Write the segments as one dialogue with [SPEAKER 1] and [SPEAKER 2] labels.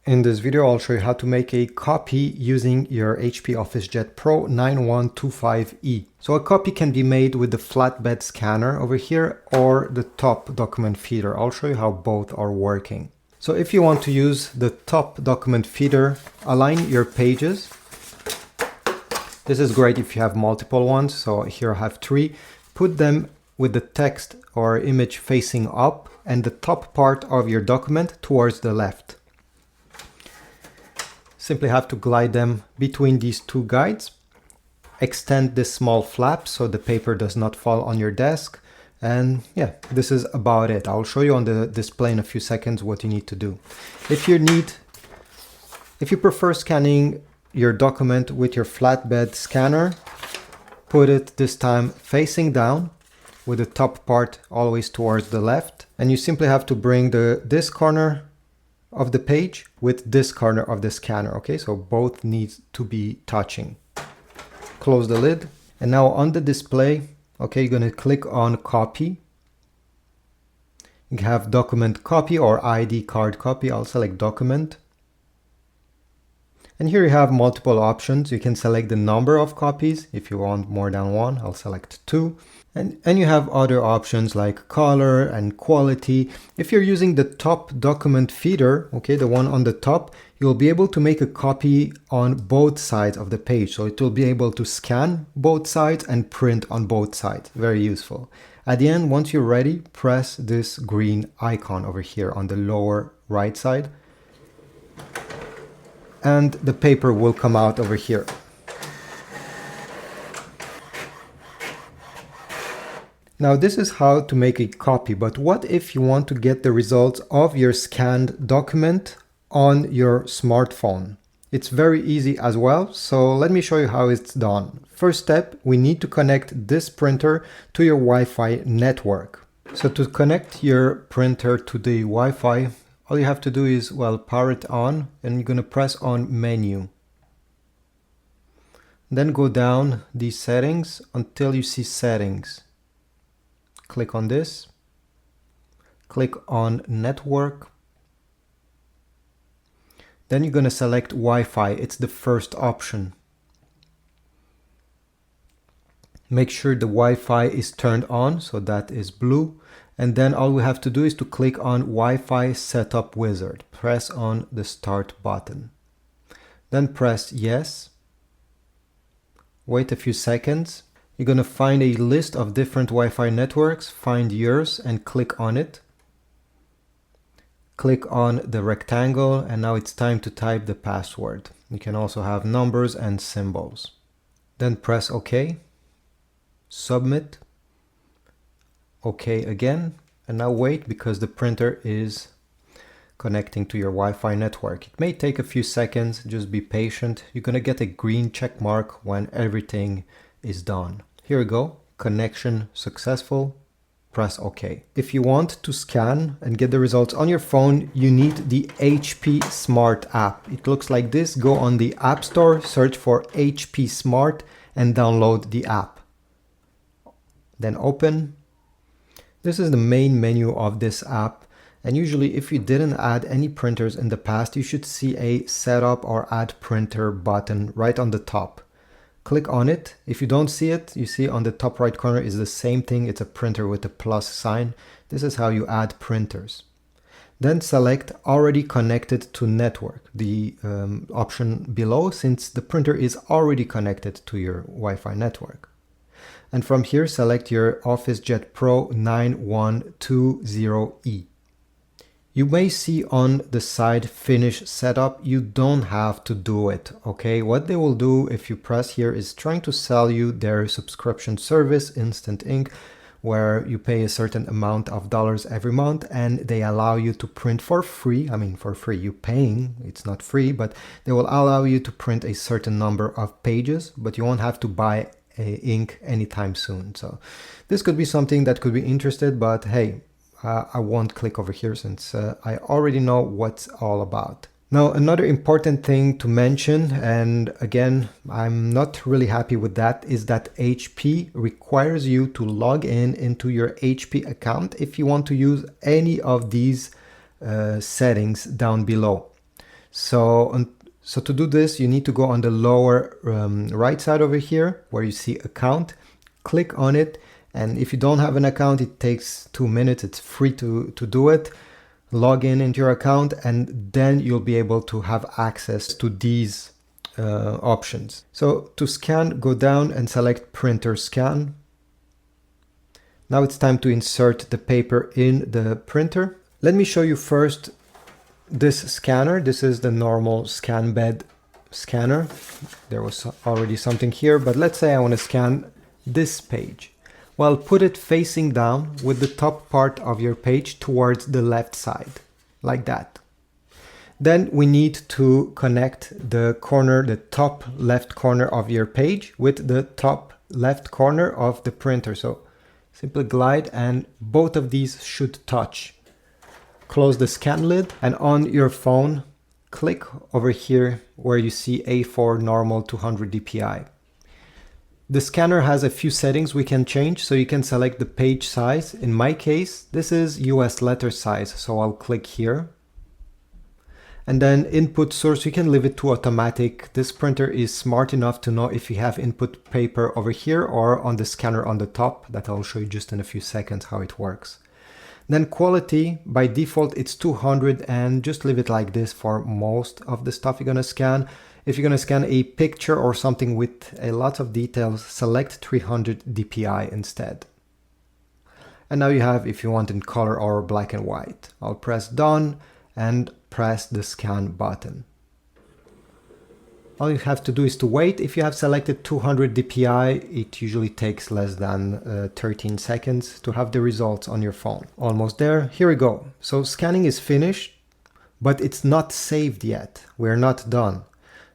[SPEAKER 1] In this video, I'll show you how to make a copy using your HP OfficeJet Pro 9125E. So a copy can be made with the flatbed scanner over here or the top document feeder. I'll show you how both are working. So if you want to use the top document feeder, align your pages. This is great if you have multiple ones. So here I have 3. Put them with the text or image facing up and the top part of your document towards the left. Simply have to glide them between these 2 guides. Extend this small flap so the paper does not fall on your desk. And yeah, this is about it. I'll show you on the display in a few seconds what you need to do. If you prefer scanning your document with your flatbed scanner, put it this time facing down with the top part always towards the left. And you simply have to bring this corner of the page with this corner of the scanner. Okay, so both need to be touching. Close the lid, and now on the display, okay, you're going to click on copy. You have document copy or ID card copy. I'll select document. And here you have multiple options. You can select the number of copies. If you want more than 1, I'll select 2. And you have other options like color and quality. If you're using the top document feeder, okay, the one on the top, you'll be able to make a copy on both sides of the page. So it will be able to scan both sides and print on both sides. Very useful. At the end, once you're ready, press this green icon over here on the lower right side. And the paper will come out over here. Now this is how to make a copy, but what if you want to get the results of your scanned document on your smartphone? It's very easy as well, so let me show you how it's done. First step, we need to connect this printer to your Wi-Fi network. So to connect your printer to the Wi-Fi, all you have to do is, well, power it on, and you're going to press on menu. Then go down these settings until you see settings. Click on this, click on network. Then you're going to select Wi-Fi. It's the first option. Make sure the Wi-Fi is turned on, so that is blue. And then all we have to do is to click on Wi-Fi Setup Wizard. Press on the Start button. Then press Yes. Wait a few seconds. You're going to find a list of different Wi-Fi networks. Find yours and click on it. Click on the rectangle, and now it's time to type the password. You can also have numbers and symbols. Then press OK. Submit. OK again. And now wait, because the printer is connecting to your Wi-Fi network. It may take a few seconds. Just be patient. You're going to get a green check mark when everything is done. Here we go, connection successful, press OK. If you want to scan and get the results on your phone, you need the HP Smart app. It looks like this. Go on the App Store, search for HP Smart and download the app. Then open. This is the main menu of this app. And usually if you didn't add any printers in the past, you should see a setup or add printer button right on the top. Click on it. If you don't see it, you see on the top right corner is the same thing. It's a printer with a plus sign. This is how you add printers. Then select already connected to network, the option below, since the printer is already connected to your Wi-Fi network. And from here, select your OfficeJet Pro 9120E. You may see on the side finish setup. You don't have to do it, okay? What they will do if you press here is trying to sell you their subscription service, Instant Ink, where you pay a certain amount of dollars every month and they allow you to print for free. I mean, for free, you're paying, it's not free, but they will allow you to print a certain number of pages, but you won't have to buy ink anytime soon. So this could be something that could be interested, but hey, I won't click over here since I already know what's all about. Now, another important thing to mention, and again, I'm not really happy with that, is that HP requires you to log in into your HP account if you want to use any of these settings down below. So to do this, you need to go on the lower right side over here where you see account, click on it. And if you don't have an account, it takes 2 minutes. It's free to do it. Log in into your account, and then you'll be able to have access to these options. So to scan, go down and select printer scan. Now it's time to insert the paper in the printer. Let me show you first this scanner. This is the normal scan bed scanner. There was already something here, but let's say I want to scan this page. Well, put it facing down with the top part of your page towards the left side, like that. Then we need to connect the corner, the top left corner of your page with the top left corner of the printer. So simply glide and both of these should touch. Close the scan lid, and on your phone, click over here where you see A4 normal 200 dpi. The scanner has a few settings we can change, so you can select the page size. In my case, this is US letter size, so I'll click here. And then input source, you can leave it to automatic. This printer is smart enough to know if you have input paper over here or on the scanner on the top. That I'll show you just in a few seconds how it works. Then quality, by default it's 200, and just leave it like this for most of the stuff you're gonna scan. If you're gonna scan a picture or something with a lot of details, select 300 dpi instead. And now you have, if you want in color or black and white. I'll press done and press the scan button. All you have to do is to wait. If you have selected 200 dpi, it usually takes less than 13 seconds to have the results on your phone. Almost there. Here we go. So scanning is finished, but it's not saved yet. We're not done.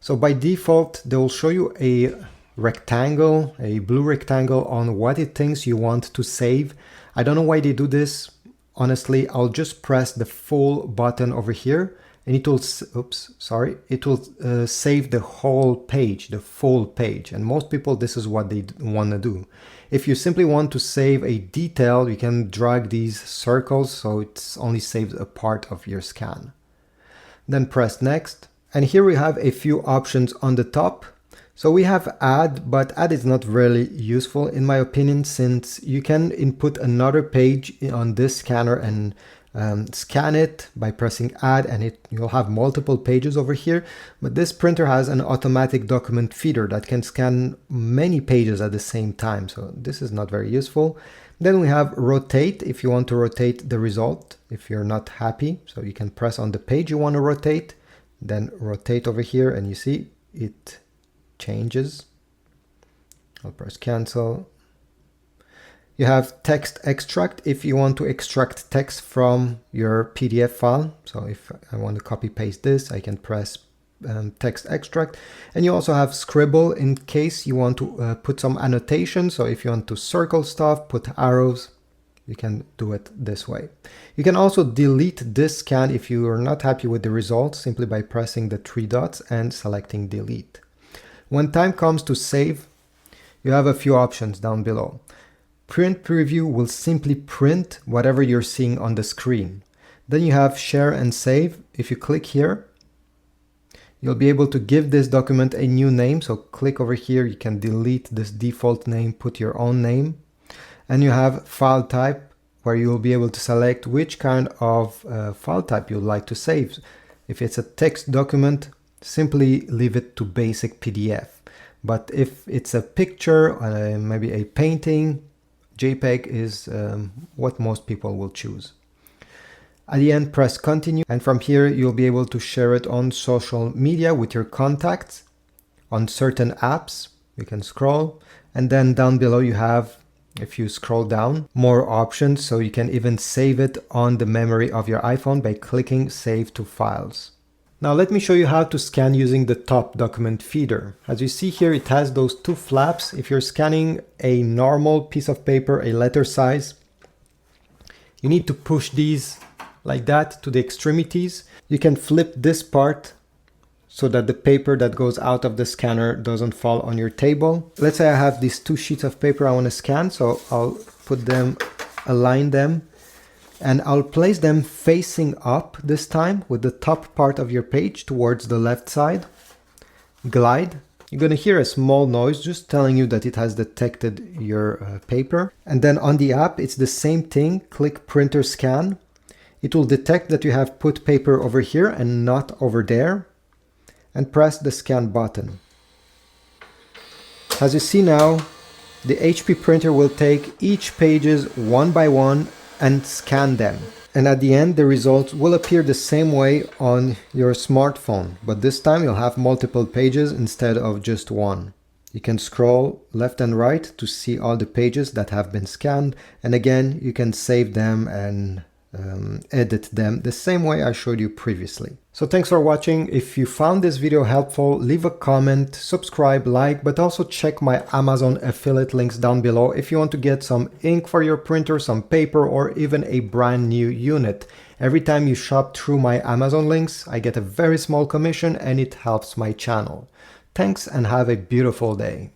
[SPEAKER 1] So by default, they will show you a rectangle, a blue rectangle on what it thinks you want to save. I don't know why they do this. Honestly, I'll just press the full button over here, and it will, it will save the whole page, the full page. And most people, this is what they want to do. If you simply want to save a detail, you can drag these circles so it's only saves a part of your scan. Then press next. And here we have a few options on the top. So we have add, but add is not really useful in my opinion, since you can input another page on this scanner and scan it by pressing add, and you'll have multiple pages over here. But this printer has an automatic document feeder that can scan many pages at the same time. So this is not very useful. Then we have rotate, if you want to rotate the result, if you're not happy. So you can press on the page you want to rotate, then rotate over here, and you see it changes. I'll press cancel. You have text extract if you want to extract text from your PDF file. So if I want to copy paste this, I can press text extract. And you also have scribble in case you want to put some annotation. So if you want to circle stuff, put arrows, you can do it this way. You can also delete this scan if you are not happy with the results, simply by pressing the 3 dots and selecting delete. When time comes to save, you have a few options down below. Print preview will simply print whatever you're seeing on the screen. Then you have share and save. If you click here, you'll be able to give this document a new name. So click over here, you can delete this default name, put your own name. And you have file type, where you'll be able to select which kind of file type you'd like to save. If it's a text document, simply leave it to basic PDF. But if it's a picture, maybe a painting, JPEG is what most people will choose. At the end, press continue, and from here you'll be able to share it on social media with your contacts, on certain apps. You can scroll, and then down below you have, if you scroll down, more options, so you can even save it on the memory of your iPhone by clicking Save to Files. Now let me show you how to scan using the top document feeder. As you see here, it has those 2 flaps. If you're scanning a normal piece of paper, a letter size, you need to push these like that to the extremities. You can flip this part so that the paper that goes out of the scanner doesn't fall on your table. Let's say I have these 2 sheets of paper I want to scan, so I'll put them, align them, And I'll place them facing up this time with the top part of your page towards the left side. Glide. You're going to hear a small noise just telling you that it has detected your paper. And then on the app, it's the same thing. Click printer scan. It will detect that you have put paper over here and not over there. And press the scan button. As you see now, the HP printer will take each pages one by one and scan them. And at the end, the results will appear the same way on your smartphone, but this time you'll have multiple pages instead of just one. You can scroll left and right to see all the pages that have been scanned, and again, you can save them and edit them the same way I showed you previously. So thanks for watching. If you found this video helpful, leave a comment, subscribe, like, but also check my Amazon affiliate links down below if you want to get some ink for your printer, some paper, or even a brand new unit. Every time you shop through my Amazon links, I get a very small commission and it helps my channel. Thanks and have a beautiful day.